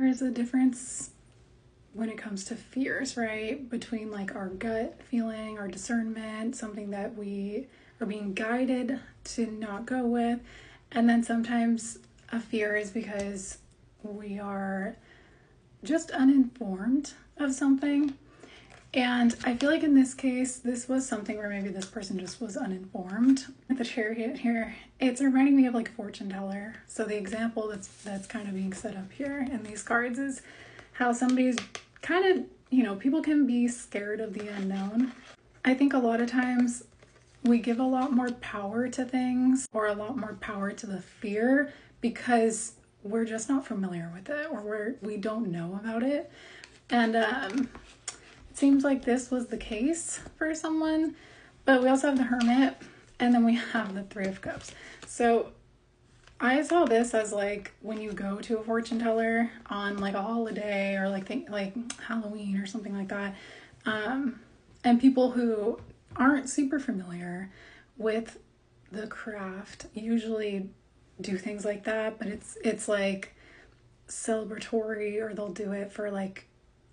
is a difference when it comes to fears, right? Between like our gut feeling, our discernment, something that we are being guided to not go with. And then sometimes a fear is because we are just uninformed of something. And I feel like in this case, this was something where maybe this person just was uninformed. The Chariot here, it's reminding me of like a fortune teller. So the example that's kind of being set up here in these cards is how somebody's kind of, you know, people can be scared of the unknown. I think a lot of times we give a lot more power to things, or a lot more power to the fear, because we're just not familiar with it, or we don't know about it. And it seems like this was the case for someone. But we also have the Hermit, and then we have the Three of Cups. So I saw this as like when you go to a fortune teller on like a holiday, or like Halloween or something like that, and people who aren't super familiar with the craft usually do things like that, but it's like celebratory, or they'll do it for like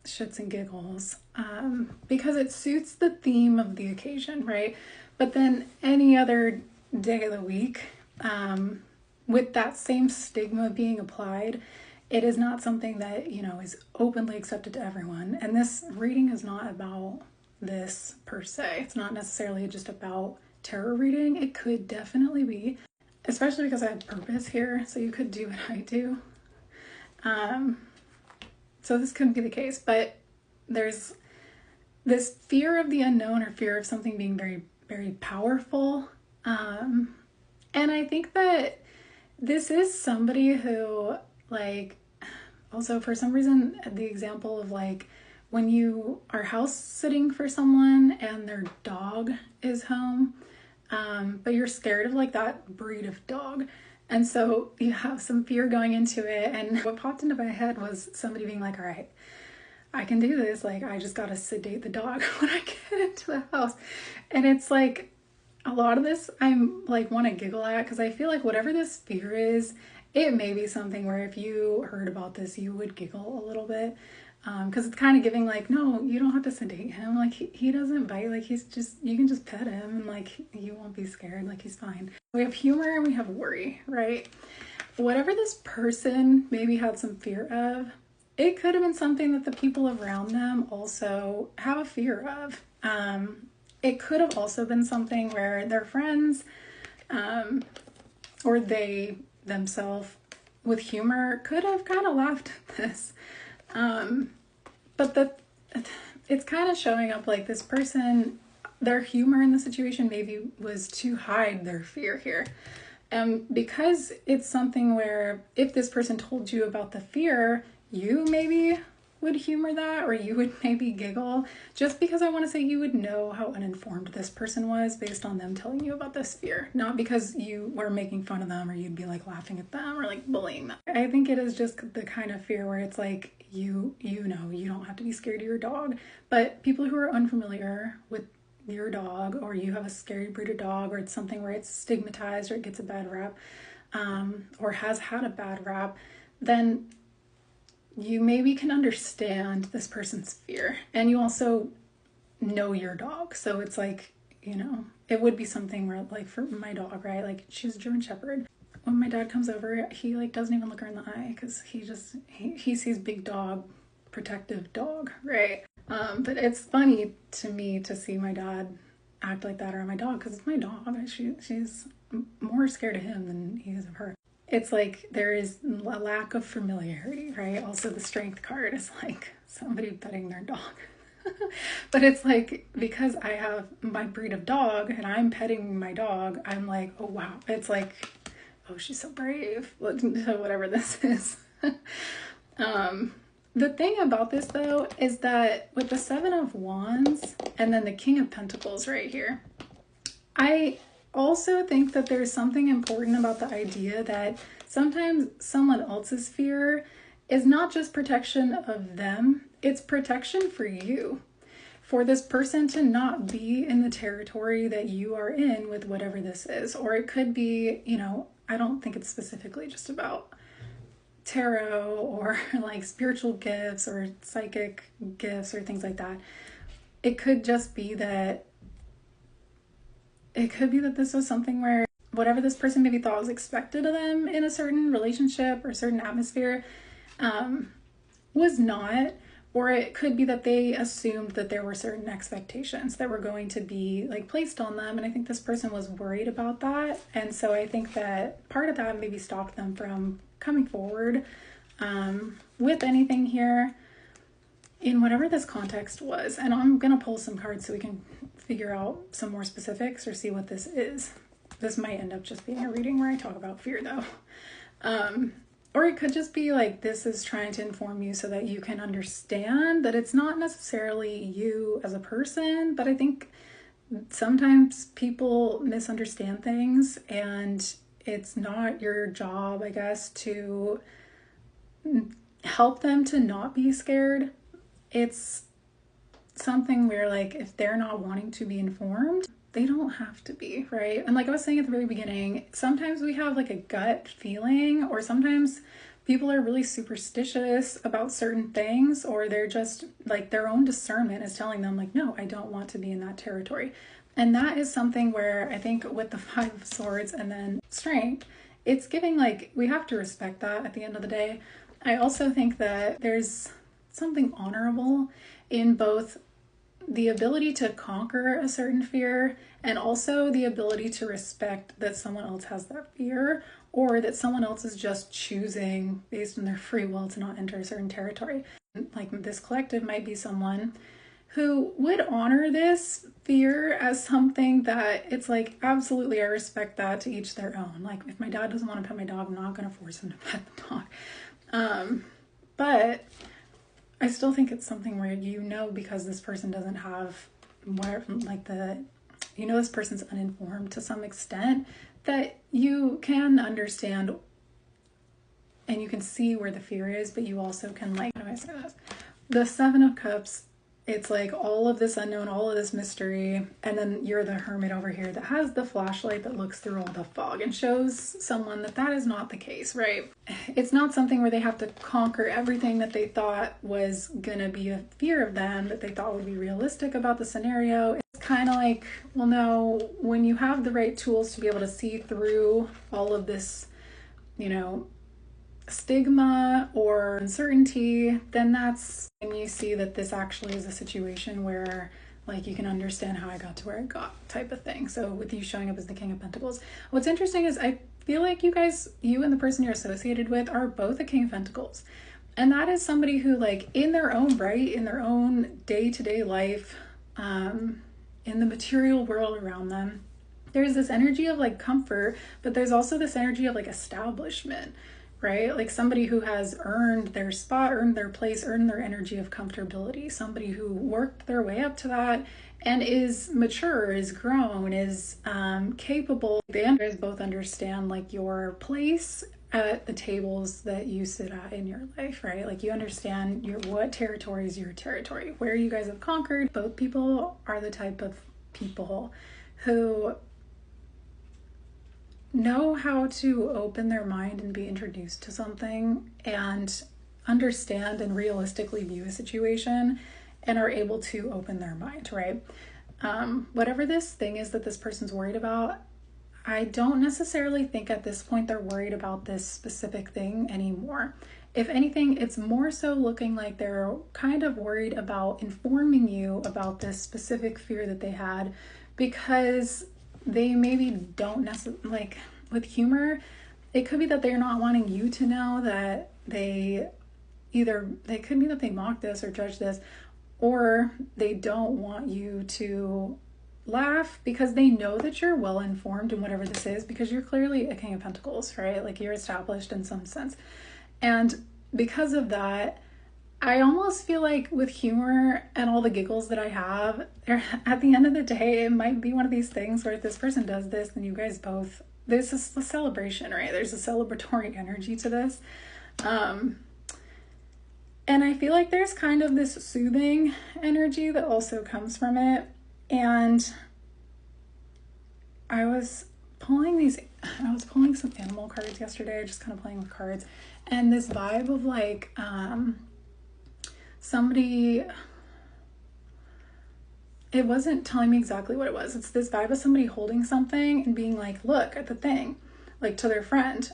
shits and giggles, because it suits the theme of the occasion, right? But then any other day of the week, with that same stigma being applied, it is not something that, you know, is openly accepted to everyone. And this reading is not about this per se. It's not necessarily just about tarot reading. It could definitely be, especially because I have purpose here, so you could do what I do. So this couldn't be the case, but there's this fear of the unknown, or fear of something being very, very powerful. And I think that this is somebody who, like, also for some reason, the example of like when you are house sitting for someone and their dog is home, but you're scared of like that breed of dog. And so you have some fear going into it. And what popped into my head was somebody being like, all right, I can do this. Like, I just got to sedate the dog when I get into the house. And it's like, a lot of this I'm like want to giggle at, because I feel like whatever this fear is, it may be something where if you heard about this, you would giggle a little bit. Because it's kind of giving like, no, you don't have to sedate him. Like, he doesn't bite. Like, he's just, you can just pet him and like, you won't be scared. Like, he's fine. We have humor and we have worry, right? Whatever this person maybe had some fear of, it could have been something that the people around them also have a fear of. It could have also been something where their friends, or they themselves with humor could have kind of laughed at this. But it's kind of showing up like this person, their humor in the situation maybe was to hide their fear here. Because it's something where if this person told you about the fear, you maybe would humor that, or you would maybe giggle, just because I want to say you would know how uninformed this person was based on them telling you about this fear, not because you were making fun of them, or you'd be like laughing at them or like bullying them. I think it is just the kind of fear where it's like, you know, you don't have to be scared of your dog, but people who are unfamiliar with your dog, or you have a scary breed of dog, or it's something where it's stigmatized, or it gets a bad rap, or has had a bad rap, then you maybe can understand this person's fear, and you also know your dog. So it's like, you know, it would be something where like for my dog, right? Like, she's a German Shepherd. When my dad comes over, he like doesn't even look her in the eye, because he sees big dog, protective dog, right? But it's funny to me to see my dad act like that around my dog, because it's my dog. She's more scared of him than he is of her. It's like there is a lack of familiarity, right? Also, the Strength card is like somebody petting their dog. But it's like, because I have my breed of dog and I'm petting my dog, I'm like, oh wow. It's like, oh, she's so brave. Whatever this is. The thing about this though is that with the Seven of Wands and then the King of Pentacles right here, I also think that there's something important about the idea that sometimes someone else's fear is not just protection of them, it's protection for you. For this person to not be in the territory that you are in with whatever this is. Or it could be, you know, I don't think it's specifically just about tarot or like spiritual gifts or psychic gifts or things like that. It could just be that this was something where whatever this person maybe thought was expected of them in a certain relationship or certain atmosphere was not. Or it could be that they assumed that there were certain expectations that were going to be like placed on them. And I think this person was worried about that. And so I think that part of that maybe stopped them from coming forward with anything here in whatever this context was. And I'm going to pull some cards so we can figure out some more specifics or see what this is. This might end up just being a reading where I talk about fear though. Or it could just be like, this is trying to inform you so that you can understand that it's not necessarily you as a person, but I think sometimes people misunderstand things and it's not your job, I guess, to help them to not be scared. It's something where like, if they're not wanting to be informed, they don't have to be, right? And like I was saying at the very beginning, sometimes we have like a gut feeling, or sometimes people are really superstitious about certain things, or they're just like their own discernment is telling them like, no, I don't want to be in that territory. And that is something where I think with the 5 of Swords and then Strength, it's giving like, we have to respect that at the end of the day. I also think that there's something honorable in both the ability to conquer a certain fear and also the ability to respect that someone else has that fear, or that someone else is just choosing based on their free will to not enter a certain territory. Like this collective might be someone who would honor this fear as something that it's like, absolutely, I respect that, to each their own. Like if my dad doesn't want to pet my dog, I'm not going to force him to pet the dog. But I still think it's something where because this person doesn't have this person's uninformed to some extent, that you can understand and you can see where the fear is, but you also can how do I say this? The 7 of Cups, it's like all of this unknown, all of this mystery, and then you're the Hermit over here that has the flashlight that looks through all the fog and shows someone that is not the case, right? It's not something where they have to conquer everything that they thought was gonna be a fear of them, that they thought would be realistic about the scenario. It's kind of like, well, no, when you have the right tools to be able to see through all of this, stigma or uncertainty, then that's when you see that this actually is a situation where like you can understand how I got to where I got type of thing. So with you showing up as the King of Pentacles, what's interesting is I feel like you and the person you're associated with are both a King of Pentacles. And that is somebody who like in their own right, in their own day-to-day life, in the material world around them, there's this energy of like comfort, but there's also this energy of like establishment, right? Like somebody who has earned their spot, earned their place, earned their energy of comfortability, somebody who worked their way up to that and is mature, is grown, is capable. They both understand like your place at the tables that you sit at in your life, right? Like you understand what territory is your territory, where you guys have conquered. Both people are the type of people who know how to open their mind and be introduced to something and understand and realistically view a situation and are able to open their mind, right? Whatever this thing is that this person's worried about, I don't necessarily think at this point they're worried about this specific thing anymore. If anything, it's more so looking like they're kind of worried about informing you about this specific fear that they had, because they maybe don't necessarily, like with humor, it could be that they're not wanting you to know that they could be that they mock this or judge this, or they don't want you to laugh because they know that you're well informed in whatever this is, because you're clearly a King of Pentacles, right? Like you're established in some sense. And because of that, I almost feel like with humor and all the giggles that I have, at the end of the day, it might be one of these things where if this person does this, then you guys both, there's a celebration, right? There's a celebratory energy to this. And I feel like there's kind of this soothing energy that also comes from it. And I was I was pulling some animal cards yesterday, just kind of playing with cards, and this vibe of like somebody, it wasn't telling me exactly what it was. It's this vibe of somebody holding something and being like, look at the thing, like to their friend.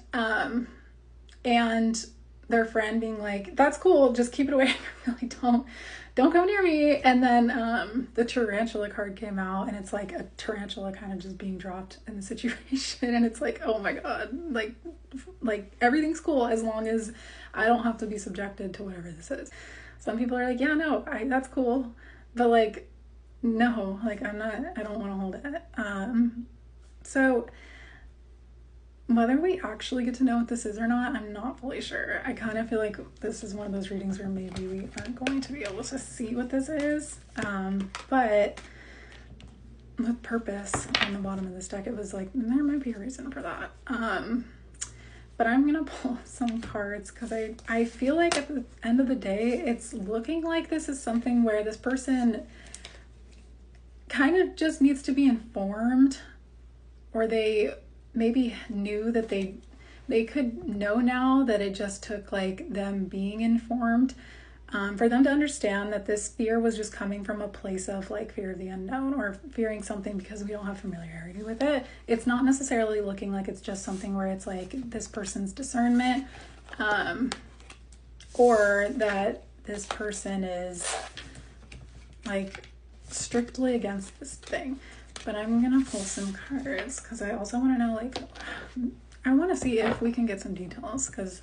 And their friend being like, that's cool, just keep it away. Really don't come near me. And then the tarantula card came out, and it's like a tarantula kind of just being dropped in the situation. And it's like, oh my God, like everything's cool as long as I don't have to be subjected to whatever this is. Some people are like, yeah, no, that's cool. But like, no, like I don't want to hold it. So whether we actually get to know what this is or not, I'm not fully sure. I kind of feel like this is one of those readings where maybe we aren't going to be able to see what this is. But with purpose on the bottom of this deck, it was like, there might be a reason for that. But I'm going to pull some cards because I feel like at the end of the day, it's looking like this is something where this person kind of just needs to be informed, or they maybe knew that they could know now that it just took like them being informed for them to understand that this fear was just coming from a place of like fear of the unknown, or fearing something because we don't have familiarity with it. It's not necessarily looking like it's just something where it's like this person's discernment, or that this person is like strictly against this thing. But I'm gonna pull some cards because I also want to know, like, I want to see if we can get some details, because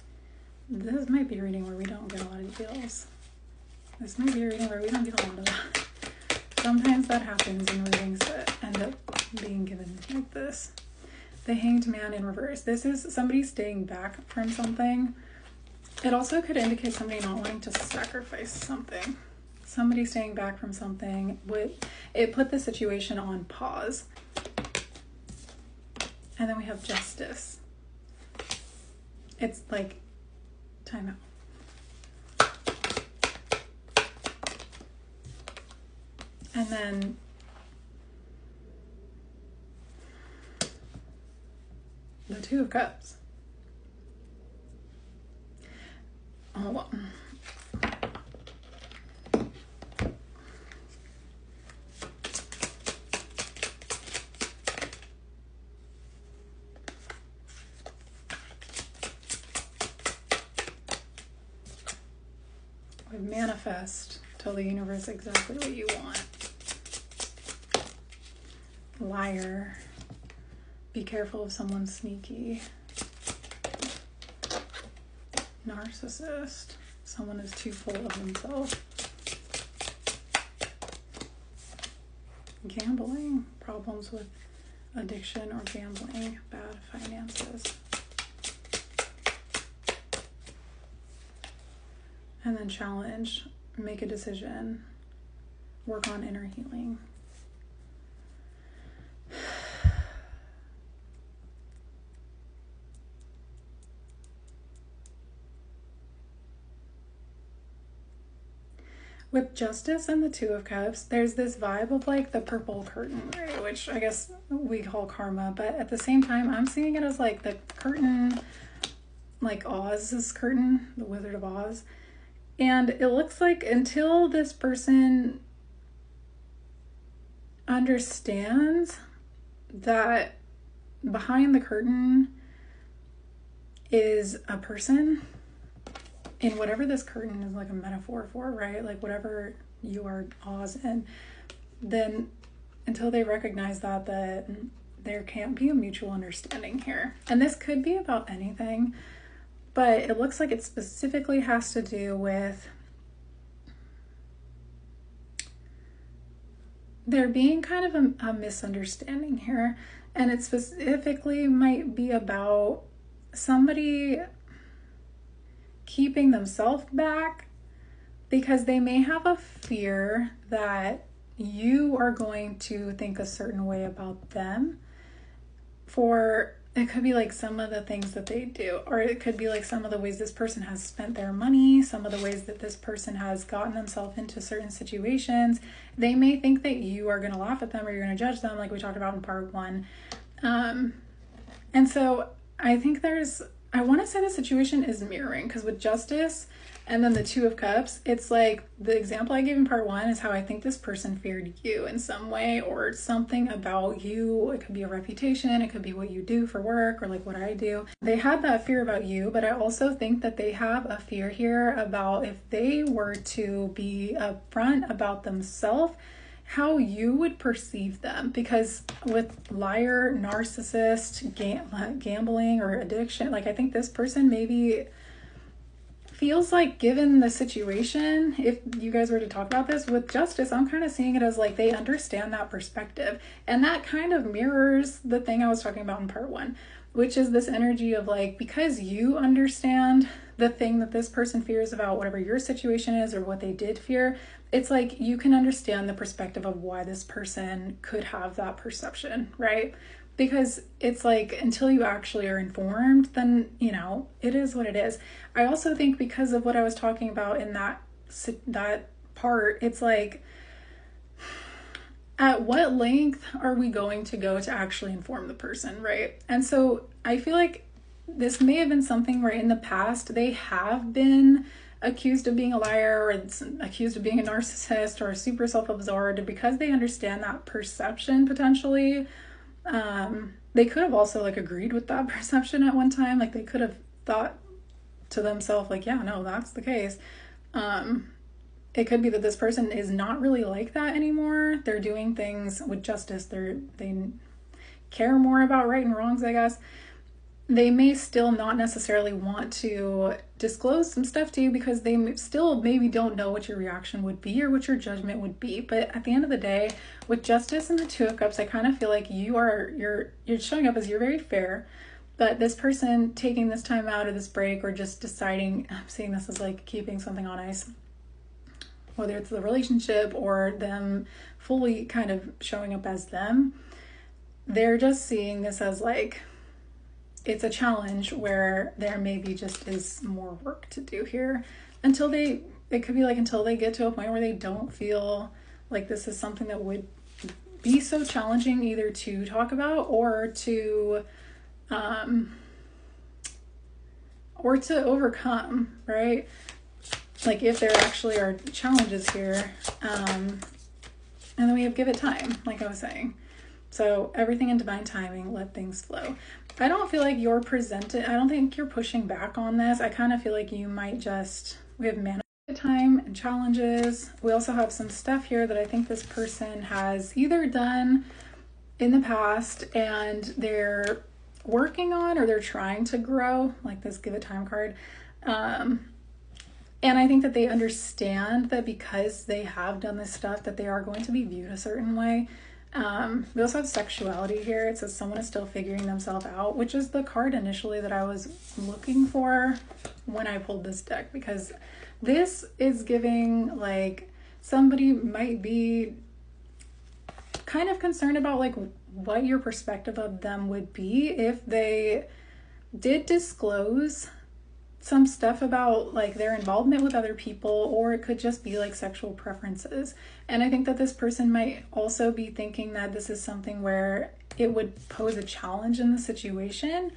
this might be a reading where we don't get a lot of details. This might be a reading where we don't get a lot of that. Sometimes that happens in readings that end up being given like this. The Hanged Man in reverse. This is somebody staying back from something. It also could indicate somebody not wanting to sacrifice something. Somebody staying back from something, it put the situation on pause. And then we have Justice. It's like time out. And then the Two of Cups. Hold on. Manifest, tell the universe exactly what you want. Liar, be careful of someone sneaky. Narcissist, someone is too full of themselves. Gambling, problems with addiction or gambling, bad finances. And then Challenge, make a decision, work on inner healing. With Justice and the Two of Cups, there's this vibe of like the purple curtain, right? Which I guess we call karma, but at the same time, I'm seeing it as like the curtain, like Oz's curtain, the Wizard of Oz. And it looks like until this person understands that behind the curtain is a person, in whatever this curtain is like a metaphor for, right? Like whatever you are Oz in, then until they recognize that there can't be a mutual understanding here. And this could be about anything, but it looks like it specifically has to do with there being kind of a misunderstanding here. And it specifically might be about somebody keeping themselves back because they may have a fear that you are going to think a certain way about them. It could be like some of the things that they do, or it could be like some of the ways this person has spent their money, some of the ways that this person has gotten themselves into certain situations. They may think that you are going to laugh at them or you're going to judge them, like we talked about in part 1. And so I think I want to say the situation is mirroring, because with Justice and then the Two of Cups, it's like the example I gave in part one is how I think this person feared you in some way, or something about you. It could be a reputation, it could be what you do for work, or like what I do. They had that fear about you, but I also think that they have a fear here about if they were to be upfront about themselves, how you would perceive them. Because with liar, narcissist, gambling, or addiction, like I think this person maybe feels like, given the situation, if you guys were to talk about this with Justice, I'm kind of seeing it as like they understand that perspective. And that kind of mirrors the thing I was talking about in part one, which is this energy of like, because you understand the thing that this person fears about whatever your situation is or what they did fear, it's like you can understand the perspective of why this person could have that perception, right? Because it's like, until you actually are informed, then, it is what it is. I also think because of what I was talking about in that part, it's like, at what length are we going to go to actually inform the person, right? And so I feel like this may have been something where in the past they have been accused of being a liar, or accused of being a narcissist, or super self-absorbed, because they understand that perception potentially. They could have also like agreed with that perception at one time. Like they could have thought to themselves like, yeah, no, that's the case. It could be that this person is not really like that anymore. They're doing things with Justice. They care more about right and wrongs, I guess. They may still not necessarily want to disclose some stuff to you because they still maybe don't know what your reaction would be or what your judgment would be. But at the end of the day, with Justice and the Two of Cups, I kind of feel like you're showing up as you're very fair. But this person taking this time out of this break, or just deciding, I'm seeing this as like keeping something on ice, whether it's the relationship or them fully kind of showing up as them, they're just seeing this as like, it's a challenge where there maybe just is more work to do here until it could be like until they get to a point where they don't feel like this is something that would be so challenging either to talk about or to overcome, right? Like if there actually are challenges here. And then we have give it time, like I was saying. So everything in divine timing, let things flow. I don't feel like I don't think you're pushing back on this. I kind of feel like you might we have managed time and challenges. We also have some stuff here that I think this person has either done in the past and they're working on, or they're trying to grow, like this give it time card. And I think that they understand that because they have done this stuff that they are going to be viewed a certain way. We also have sexuality here. It says someone is still figuring themselves out, which is the card initially that I was looking for when I pulled this deck, because this is giving like somebody might be kind of concerned about like what your perspective of them would be if they did disclose some stuff about like their involvement with other people, or it could just be like sexual preferences. And I think that this person might also be thinking that this is something where it would pose a challenge in the situation,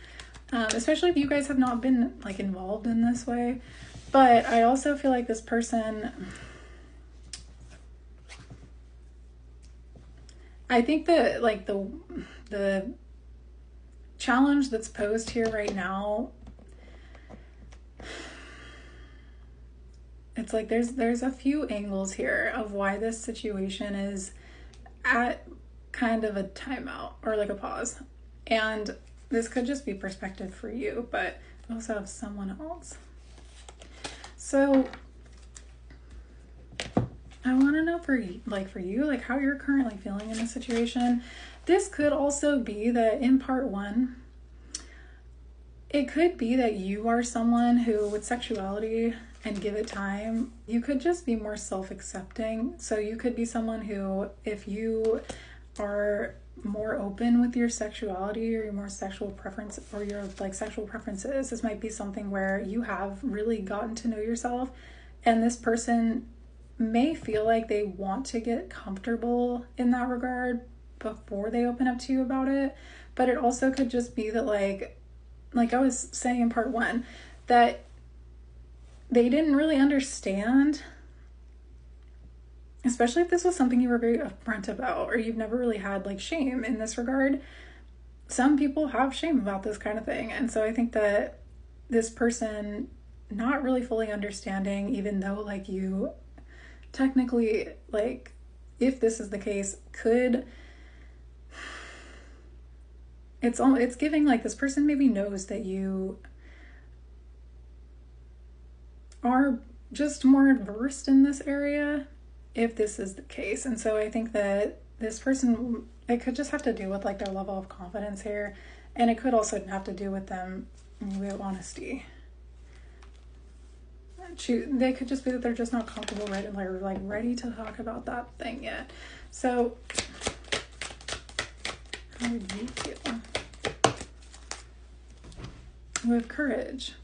especially if you guys have not been like involved in this way. But I also feel like this person, I think that like the challenge that's posed here right now, it's like there's a few angles here of why this situation is at kind of a timeout or like a pause. And this could just be perspective for you, but also have someone else. So I want to know for you, like how you're currently feeling in this situation. This could also be that in part one, it could be that you are someone who, with sexuality and give it time, you could just be more self-accepting. So you could be someone who, if you are more open with your sexuality or your more sexual preference or your like sexual preferences, this might be something where you have really gotten to know yourself, and this person may feel like they want to get comfortable in that regard before they open up to you about it. But it also could just be that like I was saying in part one, that they didn't really understand, especially if this was something you were very upfront about, or you've never really had like shame in this regard. Some people have shame about this kind of thing. And so I think that this person not really fully understanding, even though like you technically, like, if this is the case, could, it's giving like this person maybe knows that you are just more versed in this area, if this is the case. And so I think that this person, it could just have to do with like their level of confidence here, and it could also have to do with them with honesty. They could just be that they're just not comfortable ready to talk about that thing yet. So how would you feel with courage?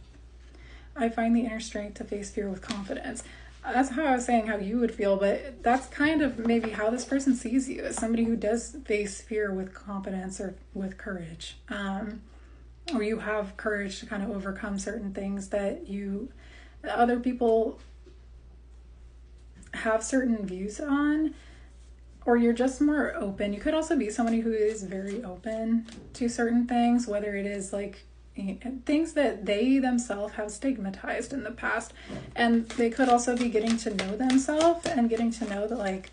I find the inner strength to face fear with confidence. That's how I was saying how you would feel, but that's kind of maybe how this person sees you, as somebody who does face fear with confidence or with courage. Or you have courage to kind of overcome certain things that other people have certain views on, or you're just more open. You could also be somebody who is very open to certain things, whether it is like things that they themselves have stigmatized in the past, and they could also be getting to know themselves and getting to know that like,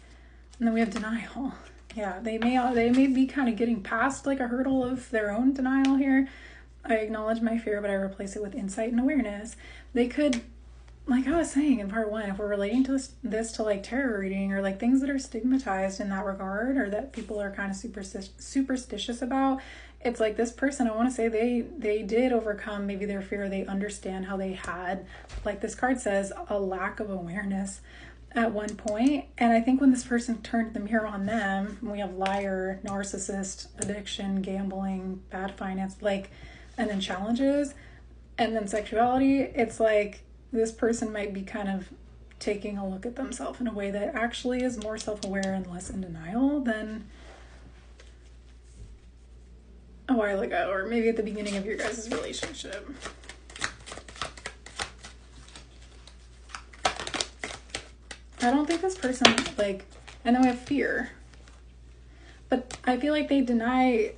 and then we have denial. Yeah, they may be kind of getting past like a hurdle of their own denial here. I acknowledge my fear, but I replace it with insight and awareness. They could, like I was saying in part one, if we're relating to this to like tarot reading or like things that are stigmatized in that regard, or that people are kind of superstitious about, it's like this person, I want to say they did overcome maybe their fear. They understand how they had, like this card says, a lack of awareness at one point. And I think when this person turned the mirror on them, we have liar, narcissist, addiction, gambling, bad finance, like, and then challenges, and then sexuality, it's like this person might be kind of taking a look at themselves in a way that actually is more self-aware and less in denial than a while ago, or maybe at the beginning of your guys' relationship. I don't think this person, like, and then we have fear, but I feel like they deny.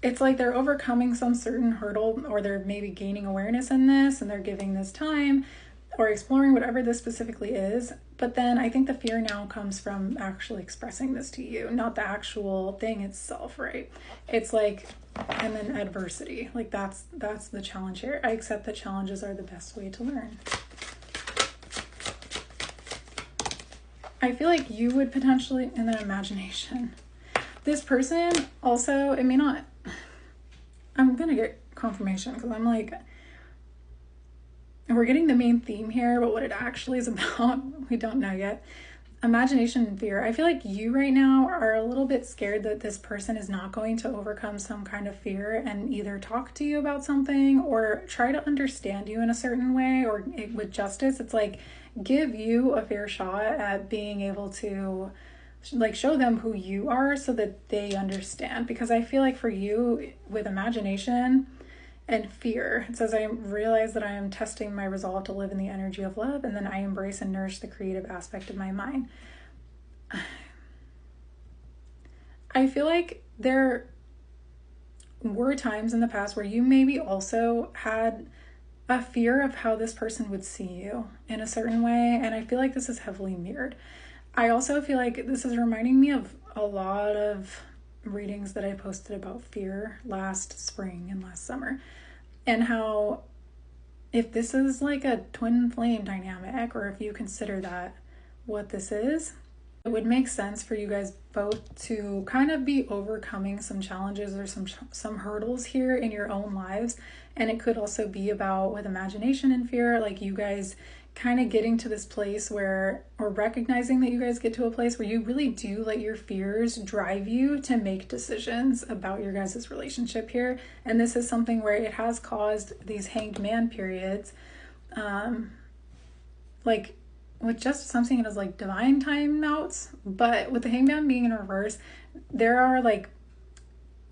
It's like they're overcoming some certain hurdle, or they're maybe gaining awareness in this, and they're giving this time or exploring whatever this specifically is. But then I think the fear now comes from actually expressing this to you, not the actual thing itself, right? It's like, and then adversity, like that's the challenge here. I accept that challenges are the best way to learn. I feel like you would potentially, in that imagination, this person also, it may not, I'm gonna get confirmation because I'm like, we're getting the main theme here, but what it actually is about, we don't know yet. Imagination and fear. I feel like you right now are a little bit scared that this person is not going to overcome some kind of fear and either talk to you about something or try to understand you in a certain way, or with justice. It's like, give you a fair shot at being able to like show them who you are so that they understand. Because I feel like for you, with imagination and fear, it says, I realize that I am testing my resolve to live in the energy of love, and then I embrace and nourish the creative aspect of my mind. I feel like there were times in the past where you maybe also had a fear of how this person would see you in a certain way, and I feel like this is heavily mirrored. I also feel like this is reminding me of a lot of readings that I posted about fear last spring and last summer, and how if this is like a twin flame dynamic, or if you consider that what this is, it would make sense for you guys both to kind of be overcoming some challenges or some hurdles here in your own lives. And it could also be about, with imagination and fear, like you guys kind of getting to this place where, or recognizing that you guys get to a place where you really do let your fears drive you to make decisions about your guys' relationship here. And this is something where it has caused these hanged man periods, like with Justice, I'm seeing it as like divine time outs, but with the hangman being in reverse, there are like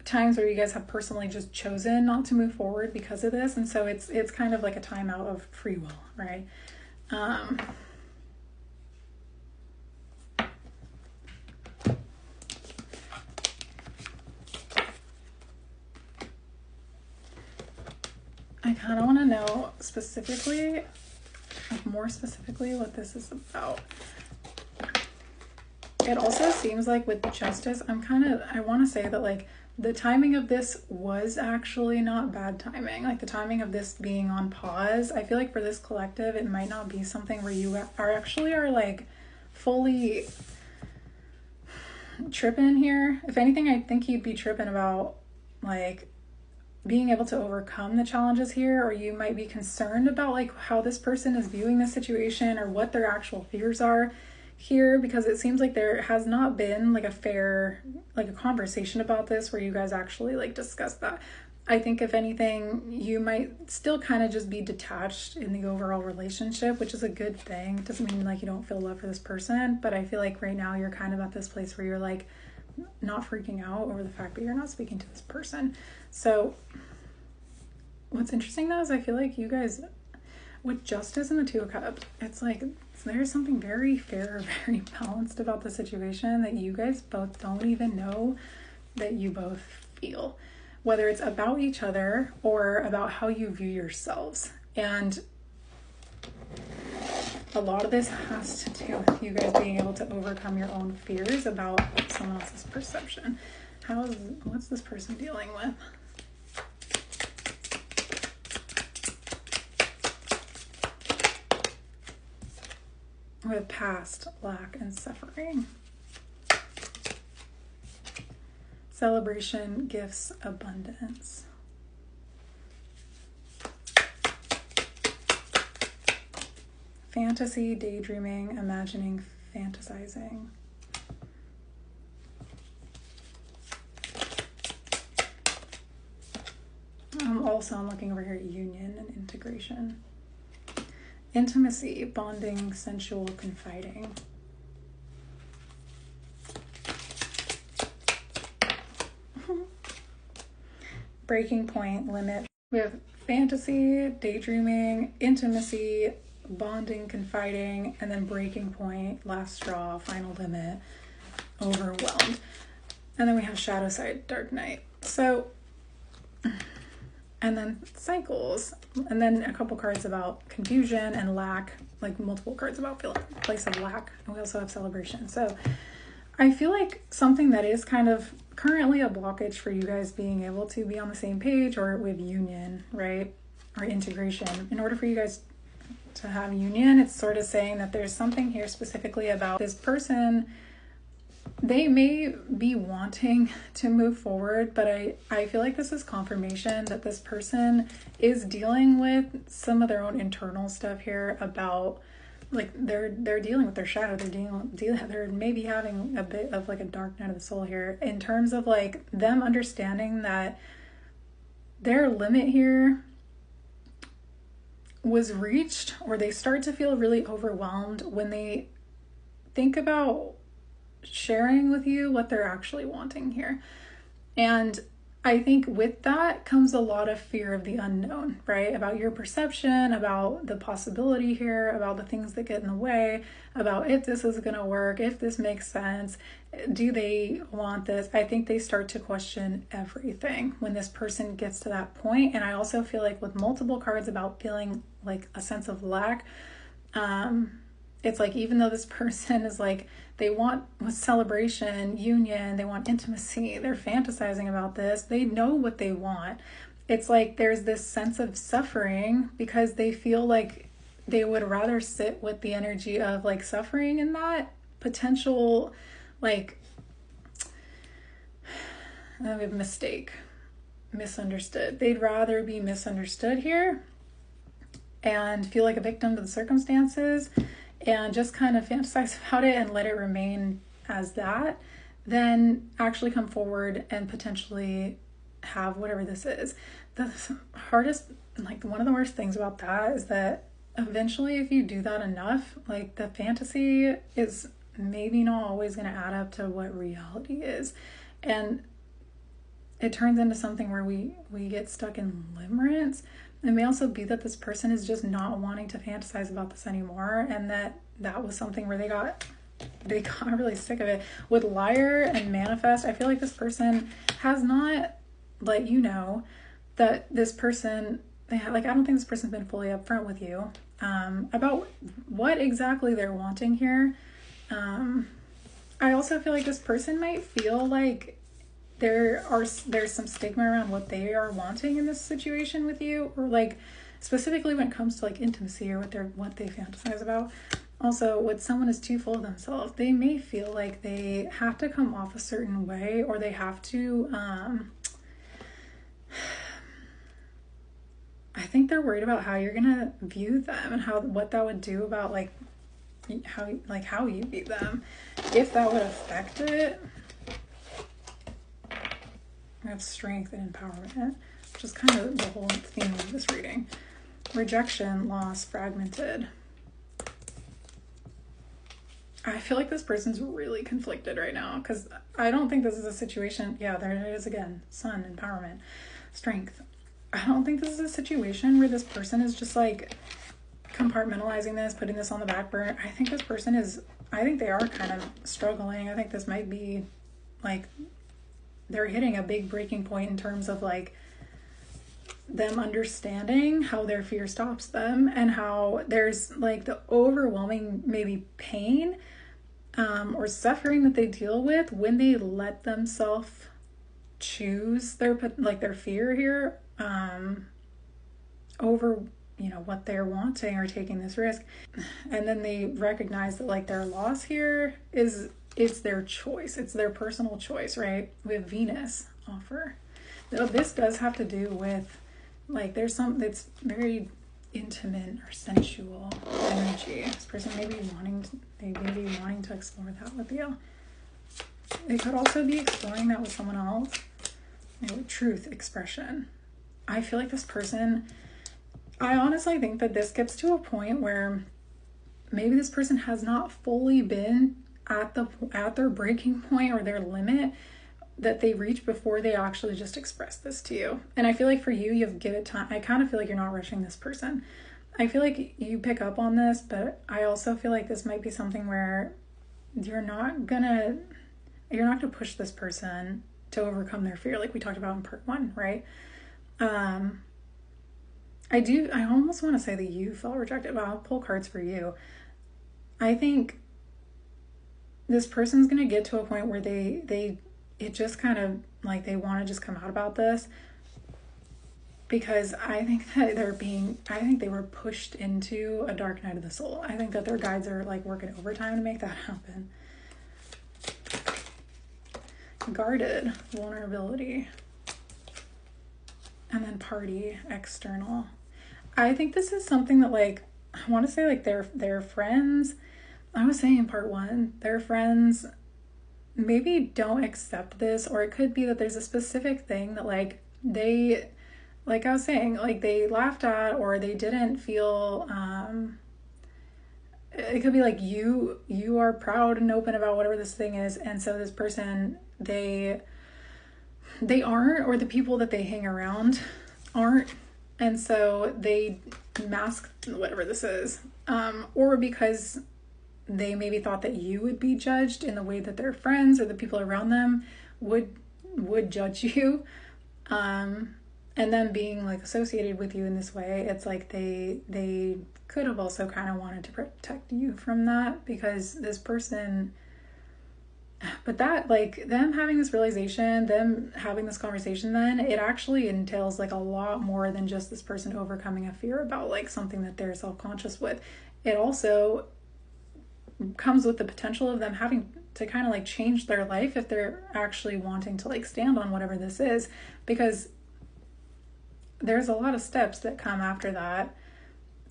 times where you guys have personally just chosen not to move forward because of this, and so it's kind of like a timeout of free will, right? I kind of want to know specifically, like more specifically, what this is about. It also seems like with justice, I want to say that like the timing of this was actually not bad timing. Like the timing of this being on pause, I feel like for this collective, it might not be something where you are like fully tripping here. If anything, I think you'd be tripping about like being able to overcome the challenges here, or you might be concerned about like how this person is viewing the situation or what their actual fears are here, because it seems like there has not been like a conversation about this where you guys actually like discuss that. I think if anything, you might still kind of just be detached in the overall relationship, which is a good thing. It doesn't mean like you don't feel love for this person, but I feel like right now you're kind of at this place where you're like not freaking out over the fact that you're not speaking to this person. So what's interesting though is I feel like you guys, with justice and the Two of Cups, it's like there's something very fair, very balanced about the situation that you guys both don't even know that you both feel, whether it's about each other or about how you view yourselves. And a lot of this has to do with you guys being able to overcome your own fears about someone else's perception. What's this person dealing with? With past lack and suffering. Celebration, gifts, abundance. Fantasy, daydreaming, imagining, fantasizing. I'm looking over here at union and integration. Intimacy, bonding, sensual, confiding. Breaking point, limit. We have fantasy, daydreaming, intimacy, bonding, confiding, and then breaking point, last straw, final limit, overwhelmed. And then we have shadow side, dark night. So, and then cycles, and then a couple cards about confusion and lack, like multiple cards about feeling place of lack. And we also have celebration. So I feel like something that is kind of currently a blockage for you guys being able to be on the same page, or with union, right? Or integration. In order for you guys to have union, it's sort of saying that there's something here specifically about this person. They may be wanting to move forward, but I feel like this is confirmation that this person is dealing with some of their own internal stuff here about like they're dealing with their shadow. They're maybe having a bit of like a dark night of the soul here in terms of like them understanding that their limit here was reached, or they start to feel really overwhelmed when they think about sharing with you what they're actually wanting here. And I think with that comes a lot of fear of the unknown, right? About your perception, about the possibility here, about the things that get in the way, about if this is going to work, if this makes sense, do they want this? I think they start to question everything when this person gets to that point. And I also feel like with multiple cards about feeling like a sense of lack, it's like even though this person is like, they want with celebration, union, they want intimacy, they're fantasizing about this, they know what they want. It's like there's this sense of suffering because they feel like they would rather sit with the energy of like suffering in that potential like mistake, misunderstood. They'd rather be misunderstood here and feel like a victim to the circumstances and just kind of fantasize about it and let it remain as that, then actually come forward and potentially have whatever this is. The hardest, like one of the worst things about that is that eventually if you do that enough, like the fantasy is maybe not always going to add up to what reality is. And it turns into something where we get stuck in limerence. It may also be that this person is just not wanting to fantasize about this anymore, and that was something where they got really sick of it. With liar and manifest, I feel like this person has not let you know that this person, like, I don't think this person's been fully upfront with you about what exactly they're wanting here. I also feel like this person might feel like there's some stigma around what they are wanting in this situation with you, or like specifically when it comes to like intimacy or what they fantasize about. Also, when someone is too full of themselves, they may feel like they have to come off a certain way, or they have to I think they're worried about how you're gonna view them and what that would do about like how you view them, if that would affect it. We have strength and empowerment, which is kind of the whole theme of this reading. Rejection, loss, fragmented. I feel like this person's really conflicted right now, because I don't think this is a situation. Yeah, there it is again. Sun, empowerment, strength. I don't think this is a situation where this person is just like compartmentalizing this, putting this on the back burner. I think they are kind of struggling. I think this might be like they're hitting a big breaking point in terms of like them understanding how their fear stops them, and how there's like the overwhelming maybe pain or suffering that they deal with when they let themselves choose their fear here over what they're wanting or taking this risk. And then they recognize that like their loss here it's their choice. It's their personal choice, right? With Venus offer. So this does have to do with like there's some that's very intimate or sensual energy. This person may be wanting to explore that with you. They could also be exploring that with someone else. Truth expression. I feel like this person, I honestly think that this gets to a point where maybe this person has not fully been at their breaking point or their limit that they reach before they actually just express this to you. And I feel like for you, you've given it time. I kind of feel like you're not rushing this person. I feel like you pick up on this, but I also feel like this might be something where you're not gonna push this person to overcome their fear, like we talked about in part 1, right? I almost want to say that you felt rejected, but I'll pull cards for you. I think this person's going to get to a point where it just kind of like they want to just come out about this, because I think that I think they were pushed into a dark night of the soul. I think that their guides are like working overtime to make that happen. Guarded, vulnerability. And then party, external. I think this is something that like, I want to say like their friends, I was saying in part 1, their friends maybe don't accept this, or it could be that there's a specific thing that like they, like I was saying, like they laughed at, or they didn't feel, it could be like you are proud and open about whatever this thing is, and so this person, they aren't, or the people that they hang around aren't, and so they mask whatever this is, or because they maybe thought that you would be judged in the way that their friends or the people around them would judge you, and then being like associated with you in this way, it's like they could have also kind of wanted to protect you from that, because this person. But that, like, them having this realization, them having this conversation, then it actually entails like a lot more than just this person overcoming a fear about like something that they're self-conscious with. It also comes with the potential of them having to kind of like change their life if they're actually wanting to like stand on whatever this is, because there's a lot of steps that come after that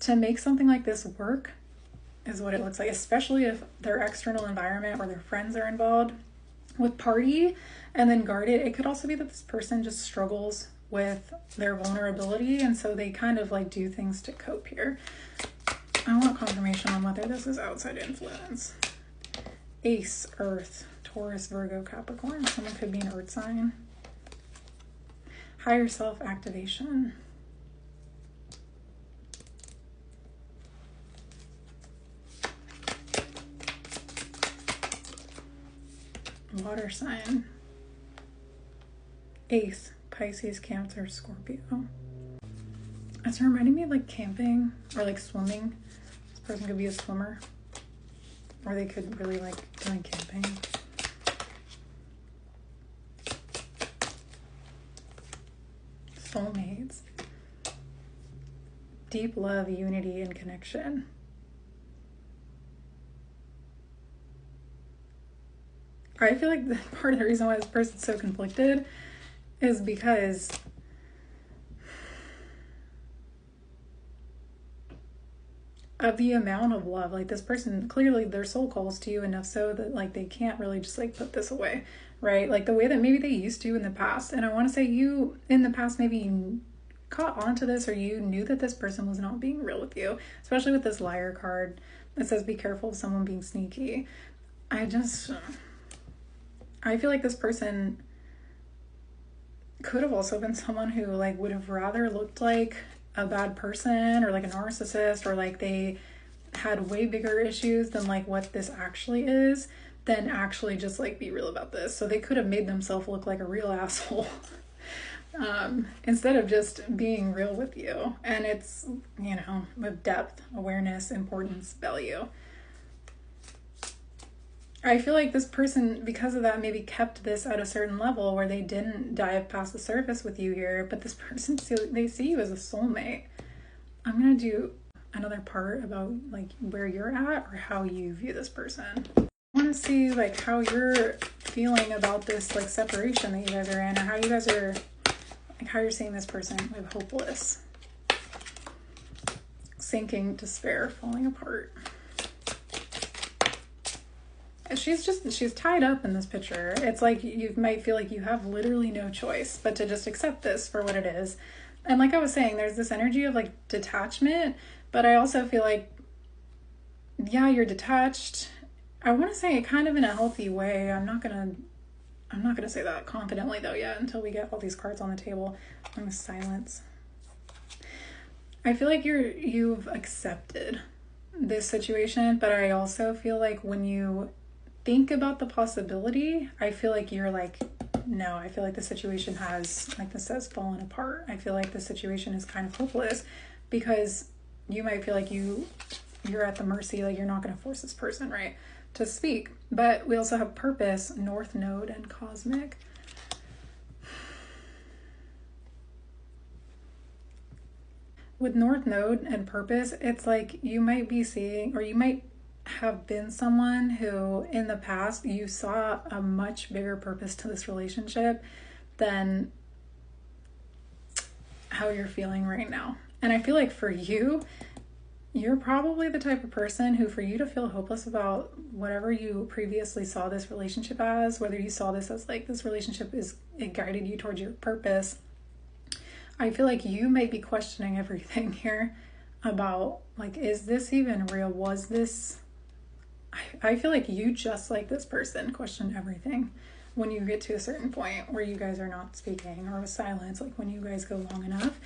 to make something like this work, is what it looks like, especially if their external environment or their friends are involved. With party and then guarded, it could also be that this person just struggles with their vulnerability, and so they kind of like do things to cope here. I want confirmation on whether this is outside influence. Ace, Earth, Taurus, Virgo, Capricorn. Someone could be an Earth sign. Higher self activation. Water sign. Ace, Pisces, Cancer, Scorpio. It's reminding me of like camping or like swimming. This person could be a swimmer, or they could really like doing camping. Soulmates. Deep love, unity, and connection. I feel like part of the reason why this person's so conflicted is because of the amount of love. Like this person, clearly their soul calls to you enough so that like they can't really just like put this away, right? Like the way that maybe they used to in the past. And I want to say you in the past maybe you caught on to this, or you knew that this person was not being real with you, especially with this liar card that says be careful of someone being sneaky. I feel like this person could have also been someone who like would have rather looked like a bad person or like a narcissist, or like they had way bigger issues than like what this actually is, than actually just like be real about this. So they could have made themselves look like a real asshole instead of just being real with you. And it's, you know, with depth, awareness, importance, value. I feel like this person, because of that, maybe kept this at a certain level where they didn't dive past the surface with you here, but this person, they see you as a soulmate. I'm going to do another part about like where you're at or how you view this person. I want to see like how you're feeling about this like separation that you guys are in, or how you guys are, like how you're seeing this person with hopeless, sinking, despair, falling apart. She's tied up in this picture. It's like you might feel like you have literally no choice but to just accept this for what it is. And like I was saying, there's this energy of like detachment, but I also feel like, yeah, you're detached. I want to say it kind of in a healthy way. I'm not gonna say that confidently though yet until we get all these cards on the table. I'm gonna silence. I feel like you've accepted this situation, but I also feel like when you think about the possibility, I feel like you're like, no, I feel like the situation has, like this says, fallen apart. I feel like the situation is kind of hopeless because you might feel like you're at the mercy, like you're not going to force this person, right, to speak. But we also have purpose, North Node, and cosmic. With North Node and purpose, it's like you might be seeing, or you might have been someone who in the past you saw a much bigger purpose to this relationship than how you're feeling right now. And I feel like for you, you're probably the type of person who, for you to feel hopeless about whatever you previously saw this relationship as, whether you saw this as like this relationship it guided you towards your purpose, I feel like you might be questioning everything here about like, is this even real? Was this, I feel like you, just like this person, question everything when you get to a certain point where you guys are not speaking, or with silence, like when you guys go long enough,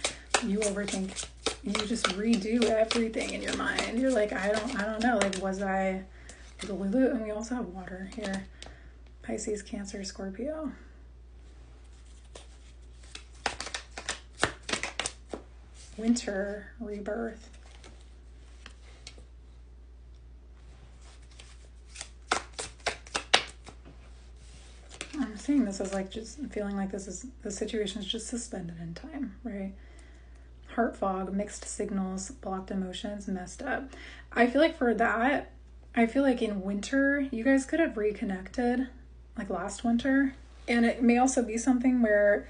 you overthink, you just redo everything in your mind. You're like, I don't know, like, was I the Lulu? And we also have water here. Pisces, Cancer, Scorpio. Winter, rebirth. I'm seeing this as like just feeling like the situation is just suspended in time, right? Heart fog, mixed signals, blocked emotions, messed up. I feel like for that, I feel like in winter, you guys could have reconnected like last winter. And it may also be something where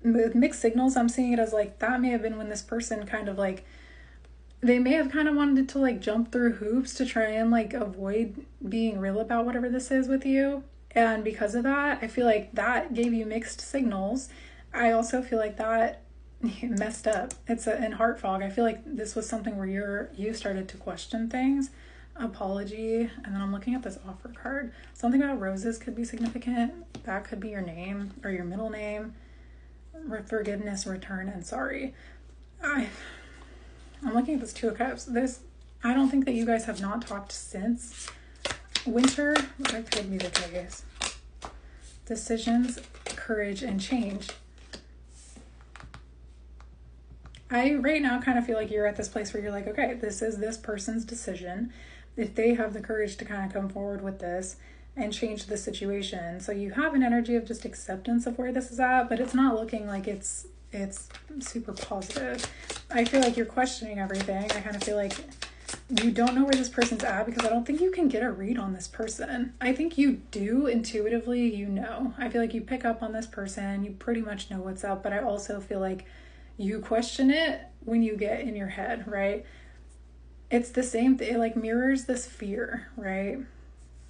with mixed signals, I'm seeing it as like that may have been when this person kind of like, they may have kind of wanted to like jump through hoops to try and like avoid being real about whatever this is with you. And because of that, I feel like that gave you mixed signals. I also feel like that messed up. In heart fog. I feel like this was something where you started to question things. Apology. And then I'm looking at this offer card. Something about roses could be significant. That could be your name or your middle name. forgiveness, return, and sorry. I'm looking at this Two of Cups. I don't think that you guys have not talked since winter. That could be the case. Decisions, courage, and change. I right now kind of feel like you're at this place where you're like, okay, this is this person's decision. If they have the courage to kind of come forward with this and change the situation. So you have an energy of just acceptance of where this is at, but it's not looking like it's super positive. I feel like you're questioning everything. I kind of feel like you don't know where this person's at because I don't think you can get a read on this person. I think you do intuitively, you know. I feel like you pick up on this person, you pretty much know what's up, but I also feel like you question it when you get in your head, right? It's the same thing, it like mirrors this fear, right?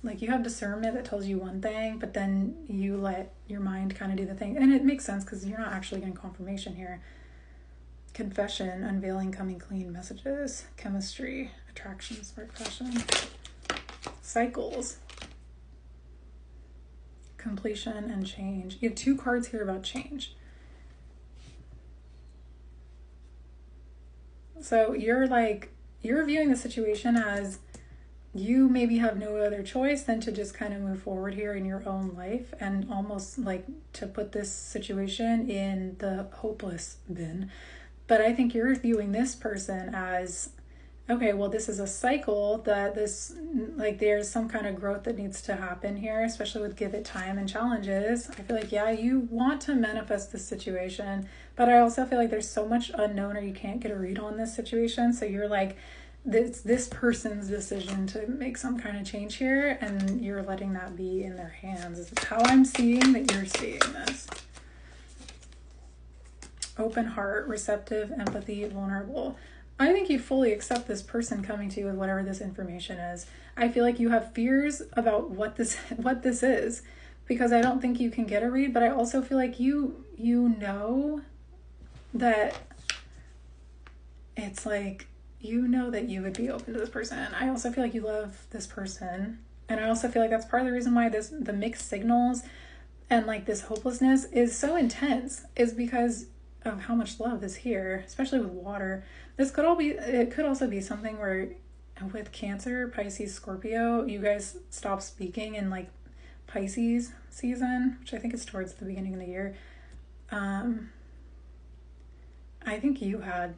Like you have discernment that tells you one thing, but then you let your mind kind of do the thing. And it makes sense because you're not actually getting confirmation here. Confession, unveiling, coming clean, messages, chemistry, attraction, spark, passion, cycles, completion, and change. You have 2 cards here about change. So you're viewing the situation as you maybe have no other choice than to just kind of move forward here in your own life and almost like to put this situation in the hopeless bin. But I think you're viewing this person as, okay, well, this is a cycle that there's some kind of growth that needs to happen here, especially with give it time and challenges. I feel like, yeah, you want to manifest this situation, but I also feel like there's so much unknown or you can't get a read on this situation. So you're like, this person's decision to make some kind of change here, and you're letting that be in their hands. Is how I'm seeing that you're seeing this. Open heart, receptive, empathy, vulnerable. I think you fully accept this person coming to you with whatever this information is. I feel like you have fears about what this is because I don't think you can get a read, but I also feel like you know that it's like, you know that you would be open to this person. I also feel like you love this person. And I also feel like that's part of the reason why the mixed signals and like this hopelessness is so intense is because of how much love is here, especially with water. It could also be something where with Cancer, Pisces, Scorpio, you guys stop speaking in like Pisces season, which I think is towards the beginning of the year. I think you had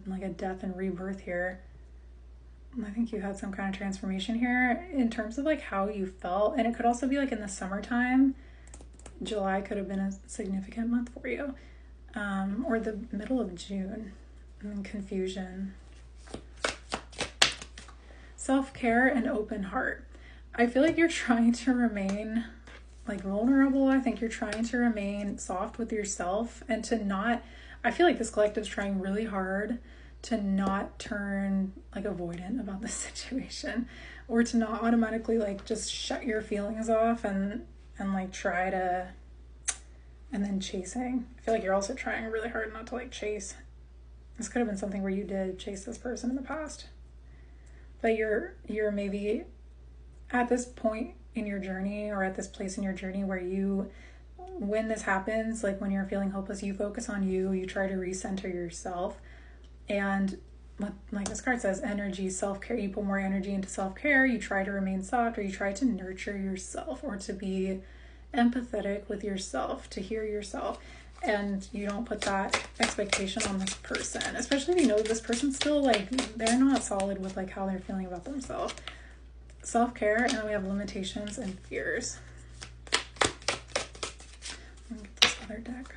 like a death and rebirth here. I think you had some kind of transformation here in terms of like how you felt. And it could also be like in the summertime. July could have been a significant month for you. Or the middle of June. Confusion. Self-care and open heart. I feel like you're trying to remain like vulnerable. I think you're trying to remain soft with yourself and to not, I feel like this collective's trying really hard to not turn like avoidant about the situation or to not automatically like just shut your feelings off and like try to, and then chasing. I feel like you're also trying really hard not to like chase. This could have been something where you did chase this person in the past, but you're maybe at this point in your journey or at this place in your journey where you, when this happens, like when you're feeling hopeless, you focus on you try to recenter yourself. And like this card says, energy, self-care, you put more energy into self-care, you try to remain soft, or you try to nurture yourself or to be empathetic with yourself, to hear yourself. And you don't put that expectation on this person, especially if you know this person's still like, they're not solid with like how they're feeling about themselves. Self-care, and then we have limitations and fears. Let me get this other deck.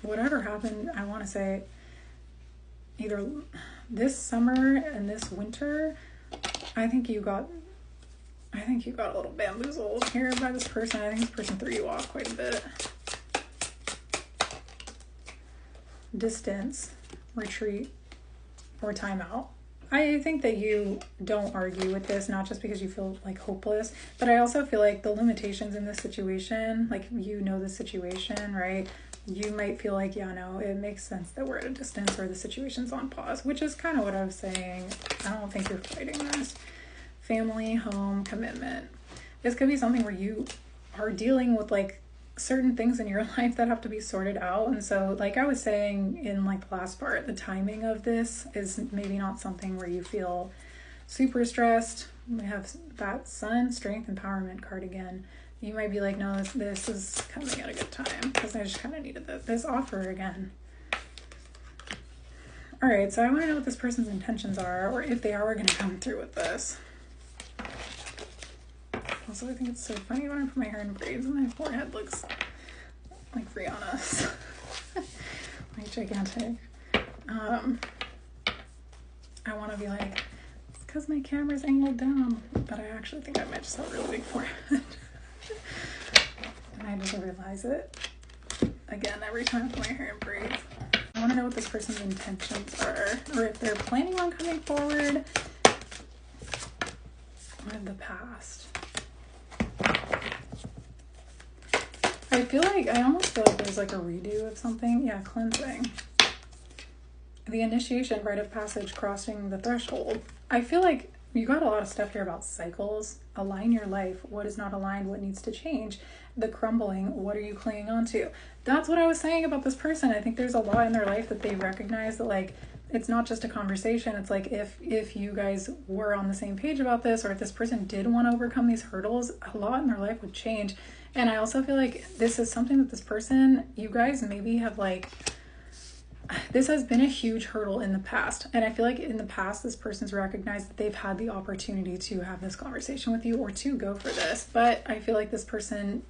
Whatever happened, I want to say either this summer and this winter, I think you got a little bamboozled here by this person. I think this person threw you off quite a bit. Distance, retreat, or timeout. I think that you don't argue with this, not just because you feel like hopeless, but I also feel like the limitations in this situation, like you know the situation, right? You might feel like, yeah, no, it makes sense that we're at a distance or the situation's on pause, which is kind of what I was saying. I don't think you're fighting this. family, home, commitment. This could be something where you are dealing with like certain things in your life that have to be sorted out. And so, like I was saying in like the last part, the timing of this is maybe not something where you feel super stressed. We have that Sun, Strength, Empowerment card again. You might be like, no, this is coming at a good time because I just kind of needed this offer again. All right, so I want to know what this person's intentions are, or if they are going to come through with this. Also, I think it's so funny when I put my hair in braids and my forehead looks like Rihanna's. Like gigantic. I want to be like, it's because my camera's angled down, but I actually think I might just have a really big forehead. And I just realize it again every time I put my hair in braids. I want to know what this person's intentions are, or if they're planning on coming forward with the past. I almost feel like there's like a redo of something. Yeah, cleansing. The initiation, rite of passage, crossing the threshold. I feel like you got a lot of stuff here about cycles. Align your life. What is not aligned? What needs to change? The crumbling. What are you clinging on to? That's what I was saying about this person. I think there's a lot in their life that they recognize that like, it's not just a conversation. It's like if you guys were on the same page about this, or if this person did want to overcome these hurdles, a lot in their life would change. And I also feel like this is something that this person, you guys maybe have like, this has been a huge hurdle in the past. And I feel like in the past, this person's recognized that they've had the opportunity to have this conversation with you or to go for this. But I feel like this person,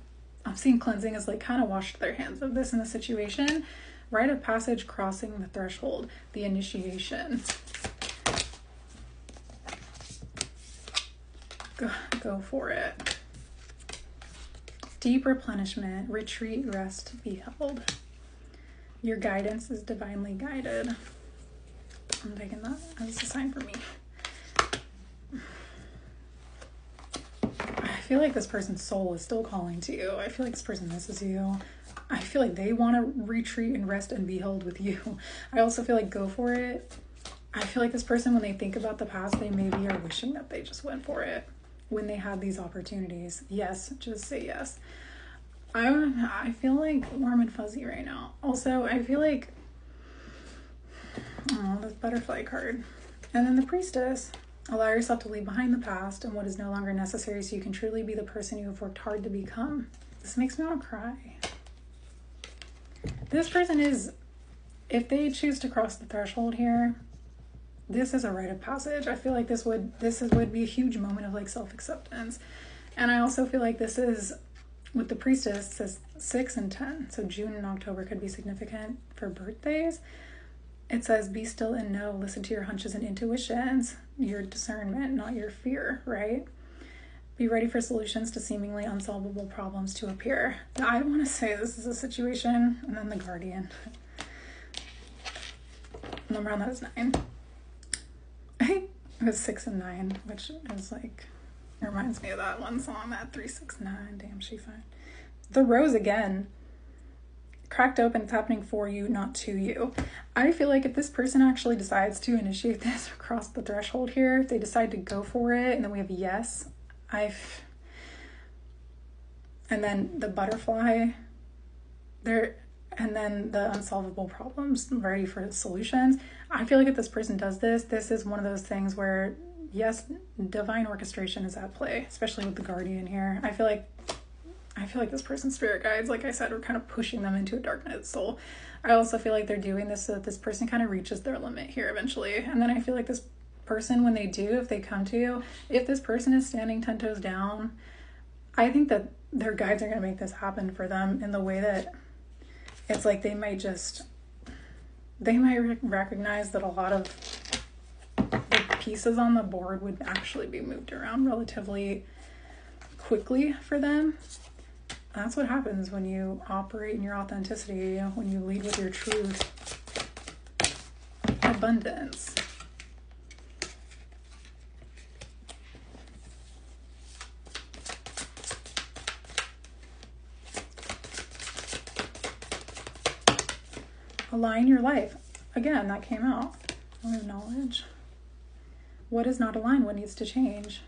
I'm seeing cleansing is like kind of washed their hands of this in the situation. Rite of passage, crossing the threshold, the initiation. Go for it. Deep replenishment, retreat, rest, be held. Your guidance is divinely guided. I'm taking that as a sign for me. I feel like this person's soul is still calling to you. I feel like this person misses you. I feel like they want to retreat and rest and be held with you. I also feel like go for it. I feel like this person, when they think about the past, they maybe are wishing that they just went for it when they had these opportunities. Yes, just say yes. I feel like warm and fuzzy right now. Also, I feel like, oh, this butterfly card. And then the priestess. Allow yourself to leave behind the past and what is no longer necessary so you can truly be the person you have worked hard to become. This makes me want to cry. This person is, if they choose to cross the threshold here, this is a rite of passage. I feel like this would be a huge moment of like self-acceptance. And I also feel like this is, with the priestess, it says 6 and 10. So June and October could be significant for birthdays. It says, be still and know, listen to your hunches and intuitions, your discernment, not your fear, right? Be ready for solutions to seemingly unsolvable problems to appear. Now, I want to say this is a situation, and then the guardian. Number on that is 9. It was 6 and 9, which is like, it reminds me of that one song, that 369, damn, she fine. The rose again. Cracked open, it's happening for you, not to you. I feel like if this person actually decides to initiate this across the threshold here, if they decide to go for it, and then we have yes, and then the butterfly there, and then the unsolvable problems, ready for solutions. I feel like if this person does this, this is one of those things where, yes, divine orchestration is at play, especially with the guardian here. I feel like this person's spirit guides, like I said, are kind of pushing them into a dark night soul. I also feel like they're doing this so that this person kind of reaches their limit here eventually. And then I feel like this person, when they do, if they come to you, if this person is standing 10 toes down, I think that their guides are going to make this happen for them in the way that it's like they might recognize that a lot of the pieces on the board would actually be moved around relatively quickly for them. That's what happens when you operate in your authenticity, when you lead with your truth. Abundance. Align your life. Again, that came out. I have knowledge. What is not aligned? What needs to change?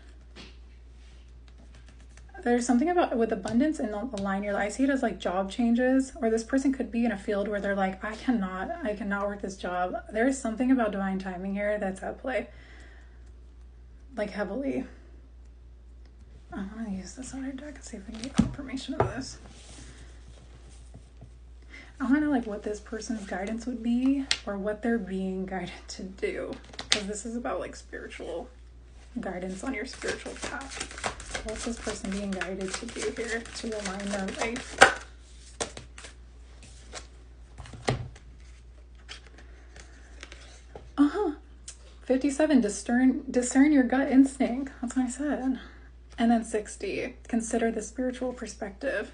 There's something about with abundance in the line here. I see it as like job changes, or this person could be in a field where they're like, I cannot work this job. There is something about divine timing here that's at play, like heavily. I want to use this other deck and see if we can get confirmation of this. I want to know like what this person's guidance would be, or what they're being guided to do, because this is about like spiritual guidance on your spiritual path. What's this person being guided to do here to align their life? 57, discern your gut instinct. That's what I said. And then 60, consider the spiritual perspective.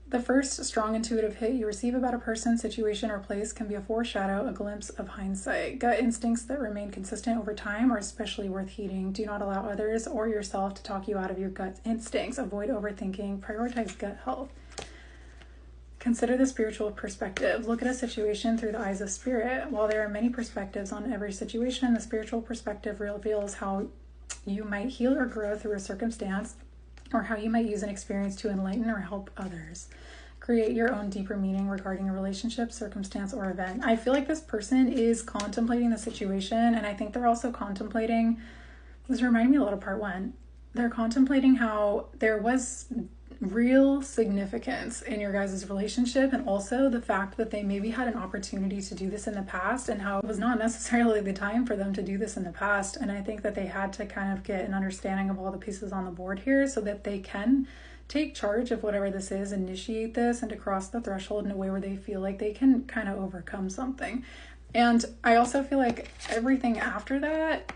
The first strong intuitive hit you receive about a person, situation, or place can be a foreshadow, a glimpse of hindsight. Gut instincts that remain consistent over time are especially worth heeding. Do not allow others or yourself to talk you out of your gut instincts. Avoid overthinking. Prioritize gut health. Consider the spiritual perspective. Look at a situation through the eyes of spirit. While there are many perspectives on every situation, the spiritual perspective reveals how you might heal or grow through a circumstance, or how you might use an experience to enlighten or help others. Create your own deeper meaning regarding a relationship, circumstance, or event. I feel like this person is contemplating the situation, and I think they're also contemplating, this reminded me a lot of part 1, they're contemplating how there was real significance in your guys' relationship, and also the fact that they maybe had an opportunity to do this in the past, and how it was not necessarily the time for them to do this in the past. And I think that they had to kind of get an understanding of all the pieces on the board here so that they can take charge of whatever this is, initiate this, and to cross the threshold in a way where they feel like they can kind of overcome something. And I also feel like everything after that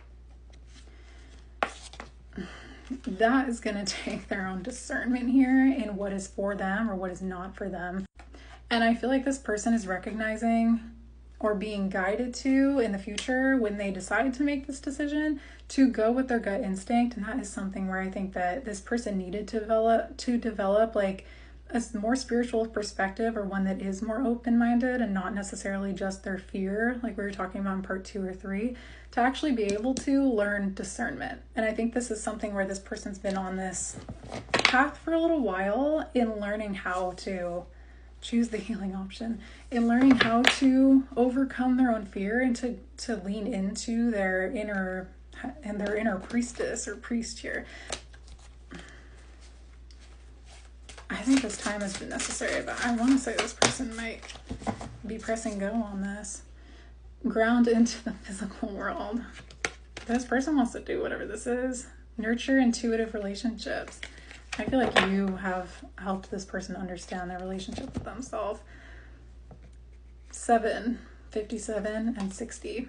is going to take their own discernment here in what is for them or what is not for them. And I feel like this person is recognizing or being guided to in the future, when they decide to make this decision, to go with their gut instinct. And that is something where I think that this person needed to develop like a more spiritual perspective, or one that is more open-minded and not necessarily just their fear, like we were talking about in part 2 or 3, to actually be able to learn discernment. And I think this is something where this person's been on this path for a little while in learning how to choose the healing option, in learning how to overcome their own fear, and to lean into their inner priestess or priest here. I think this time has been necessary, but I want to say this person might be pressing go on this. Ground into the physical world. This person wants to do whatever this is. Nurture intuitive relationships. I feel like you have helped this person understand their relationship with themselves. 7, 57, and 60.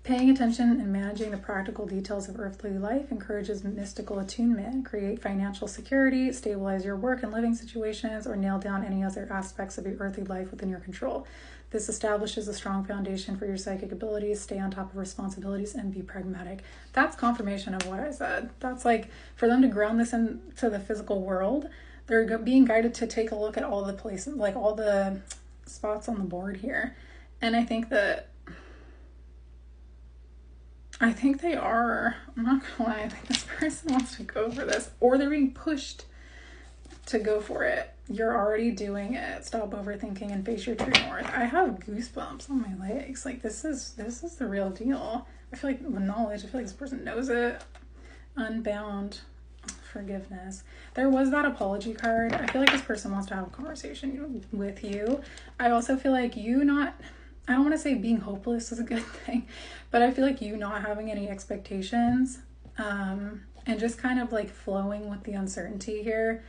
Paying attention and managing the practical details of earthly life encourages mystical attunement. Create financial security, stabilize your work and living situations, or nail down any other aspects of your earthly life within your control. This establishes a strong foundation for your psychic abilities. Stay on top of responsibilities and be pragmatic. That's confirmation of what I said. That's like, for them to ground this into the physical world, they're being guided to take a look at all the places, like all the spots on the board here. And I think they are, I'm not gonna lie, I think this person wants to go for this, or they're being pushed to go for it. You're already doing it. Stop overthinking and face your true north. I have goosebumps on my legs. Like, this is the real deal. I feel like with knowledge, I feel like this person knows it. Unbound. Forgiveness. There was that apology card. I feel like this person wants to have a conversation with you. I also feel like I don't want to say being hopeless is a good thing, but I feel like you not having any expectations, and just kind of like flowing with the uncertainty here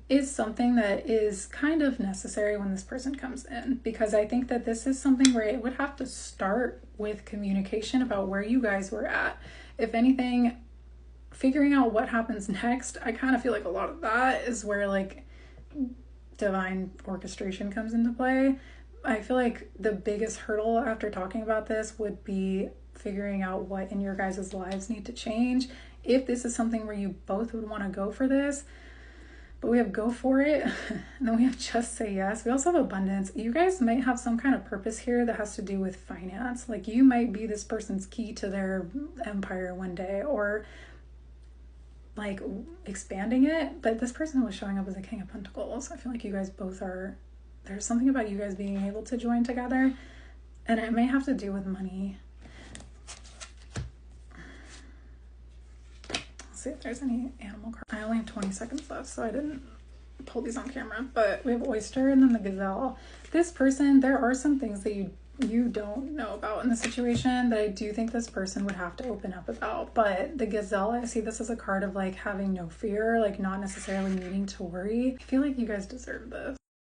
is something that is kind of necessary when this person comes in, because I think that this is something where it would have to start with communication about where you guys were at. If anything, figuring out what happens next, I kind of feel like a lot of that is where like divine orchestration comes into play. I feel like the biggest hurdle after talking about this would be figuring out what in your guys' lives need to change. If this is something where you both would want to go for this, but we have go for it, and then we have just say yes. We also have abundance. You guys might have some kind of purpose here that has to do with finance. Like, you might be this person's key to their empire one day, or like expanding it, but this person was showing up as a King of Pentacles. I feel like you guys both are, there's something about you guys being able to join together, and it may have to do with money. Let's see if there's any animal cards. I only have 20 seconds left, so I didn't pull these on camera, but we have Oyster and then the Gazelle. This person, there are some things that you don't know about in the situation that I do think this person would have to open up about. But the Gazelle, I see this as a card of like having no fear, like not necessarily needing to worry. I feel like you guys deserve this.